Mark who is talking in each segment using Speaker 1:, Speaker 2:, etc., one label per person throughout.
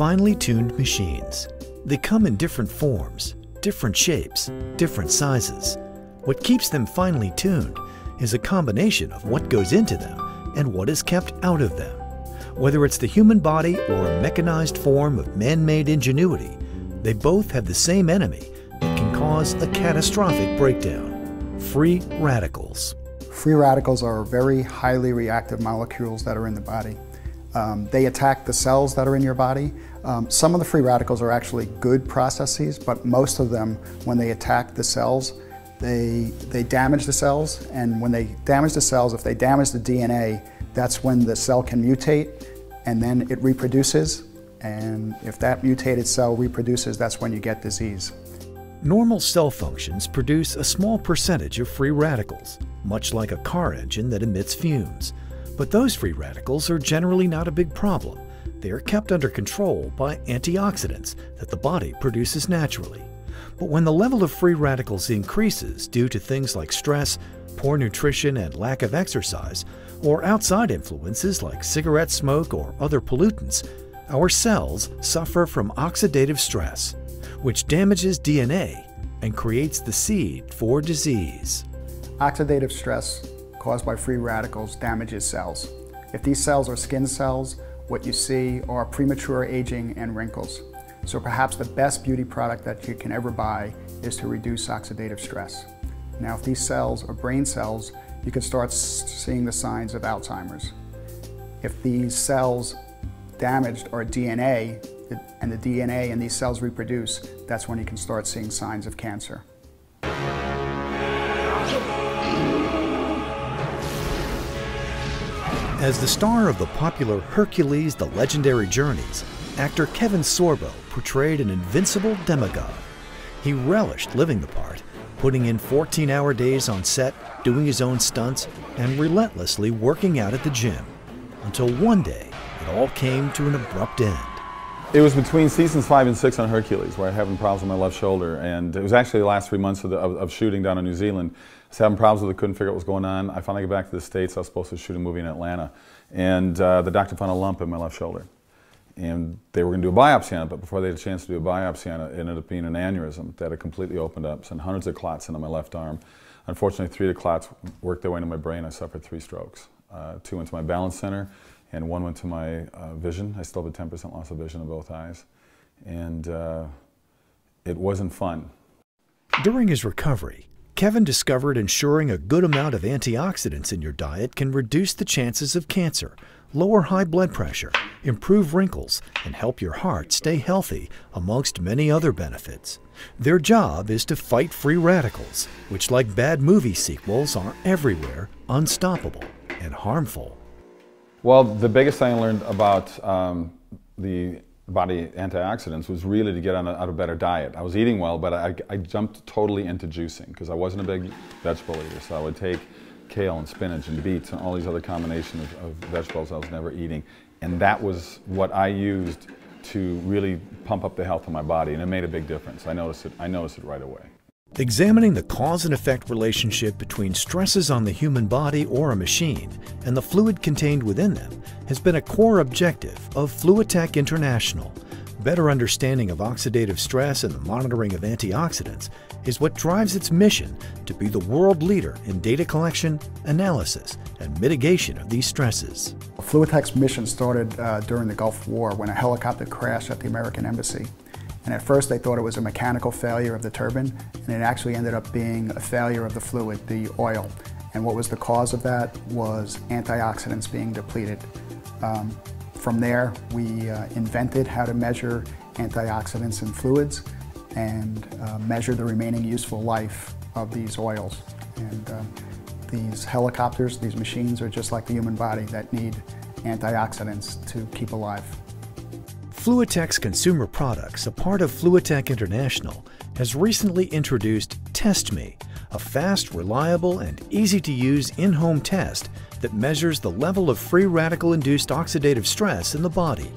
Speaker 1: finely tuned machines. They come in different forms, different shapes, different sizes. What keeps them finely tuned is a combination of what goes into them and what is kept out of them. Whether it's the human body or a mechanized form of man-made ingenuity, they both have the same enemy that can cause a catastrophic breakdown: free radicals.
Speaker 2: Free radicals are very highly reactive molecules that are in the body. They attack the cells that are in your body. Some of the free radicals are actually good processes, but most of them, when they attack the cells, they damage the cells. And when they damage the cells, if they damage the DNA, that's when the cell can mutate, and then it reproduces. And if that mutated cell reproduces, that's when you get disease.
Speaker 1: Normal cell functions produce a small percentage of free radicals, much like a car engine that emits fumes. But those free radicals are generally not a big problem. They are kept under control by antioxidants that the body produces naturally. But when the level of free radicals increases due to things like stress, poor nutrition, and lack of exercise, or outside influences like cigarette smoke or other pollutants, our cells suffer from oxidative stress, which damages DNA and creates the seed for disease.
Speaker 2: Oxidative stress caused by free radicals damages cells. If these cells are skin cells, what you see are premature aging and wrinkles. So perhaps the best beauty product that you can ever buy is to reduce oxidative stress. Now, if these cells are brain cells, you can start seeing the signs of Alzheimer's. If these cells damaged are DNA, and the DNA in these cells reproduce, that's when you can start seeing signs of cancer.
Speaker 1: As the star of the popular Hercules: The Legendary Journeys, actor Kevin Sorbo portrayed an invincible demigod. He relished living the part, putting in 14-hour days on set, doing his own stunts, and relentlessly working out at the gym. Until one day, it all came to an abrupt end.
Speaker 3: It was between seasons 5 and 6 on Hercules where I was having problems with my left shoulder, and it was actually the last 3 months of shooting down in New Zealand. I was having problems with it, couldn't figure out what was going on. I finally got back to the States. I was supposed to shoot a movie in Atlanta, and the doctor found a lump in my left shoulder. And they were going to do a biopsy on it, but before they had a chance to do a biopsy on it, it ended up being an aneurysm that had completely opened up, sent hundreds of clots into my left arm. Unfortunately, 3 of the clots worked their way into my brain. I suffered 3 strokes. 2 went to my balance center, and 1 went to my vision. I still have a 10% loss of vision in both eyes. And it wasn't fun.
Speaker 1: During his recovery, Kevin discovered ensuring a good amount of antioxidants in your diet can reduce the chances of cancer, lower high blood pressure, improve wrinkles, and help your heart stay healthy, amongst many other benefits. Their job is to fight free radicals, which, like bad movie sequels, are everywhere, unstoppable, and harmful.
Speaker 3: Well, the biggest thing I learned about the body antioxidants was really to get on a better diet. I was eating well, but I jumped totally into juicing because I wasn't a big vegetable eater, so I would take kale and spinach and beets and all these other combinations of vegetables I was never eating. And that was what I used to really pump up the health of my body, and it made a big difference. I noticed it right away.
Speaker 1: Examining the cause and effect relationship between stresses on the human body or a machine and the fluid contained within them has been a core objective of Fluitec International. Better understanding of oxidative stress and the monitoring of antioxidants is what drives its mission to be the world leader in data collection, analysis, and mitigation of these stresses.
Speaker 2: Fluitec's mission started during the Gulf War when a helicopter crashed at the American Embassy. And at first they thought it was a mechanical failure of the turbine, and it actually ended up being a failure of the fluid, the oil. And what was the cause of that was antioxidants being depleted. From there, we invented how to measure antioxidants in fluids and measure the remaining useful life of these oils. And these helicopters, these machines are just like the human body that need antioxidants to keep alive.
Speaker 1: Fluitec's consumer products, a part of Fluitec International, has recently introduced TesTMe, a fast, reliable, and easy-to-use in-home test that measures the level of free radical-induced oxidative stress in the body.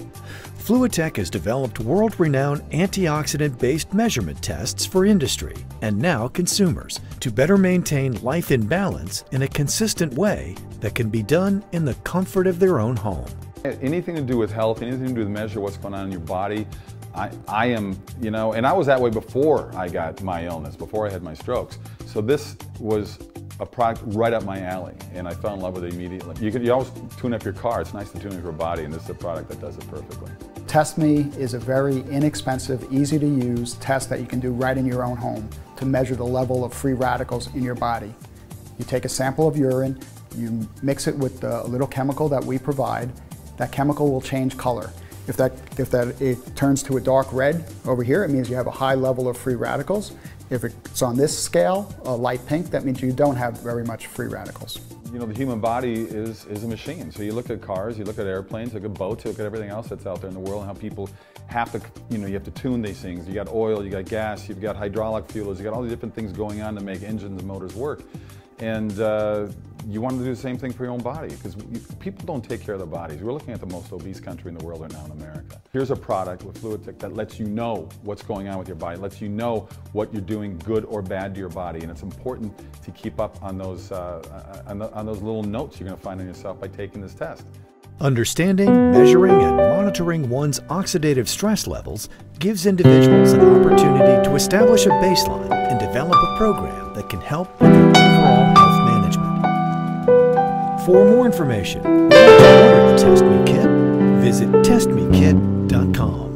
Speaker 1: Fluitec has developed world-renowned antioxidant-based measurement tests for industry and now consumers to better maintain life in balance in a consistent way that can be done in the comfort of their own home.
Speaker 3: Anything to do with health, anything to do with measure what's going on in your body, I am, you know, and I was that way before I got my illness, before I had my strokes. So this was a product right up my alley, and I fell in love with it immediately. You always tune up your car. It's nice to tune up your body, and this is a product that does it perfectly.
Speaker 2: TesTMe is a very inexpensive, easy to use test that you can do right in your own home to measure the level of free radicals in your body. You take a sample of urine, you mix it with a little chemical that we provide. That chemical will change color. If it turns to a dark red over here, it means you have a high level of free radicals. If it's on this scale, a light pink, that means you don't have very much free radicals.
Speaker 3: You know, the human body is a machine. So you look at cars, you look at airplanes, you look at boats, you look at everything else that's out there in the world, and how people have to, you know, you have to tune these things. You got oil, you got gas, you've got hydraulic fuels, you got all the different things going on to make engines and motors work. And you want to do the same thing for your own body, because people don't take care of their bodies. We're looking at the most obese country in the world right now in America. Here's a product with Fluitec that lets you know what's going on with your body, lets you know what you're doing good or bad to your body, and it's important to keep up on those little notes you're going to find in yourself by taking this test.
Speaker 1: Understanding, measuring, and monitoring one's oxidative stress levels gives individuals an opportunity to establish a baseline and develop a program that can help with their overall health management. For more information or to order the TesTMe kit, visit testmekit.com.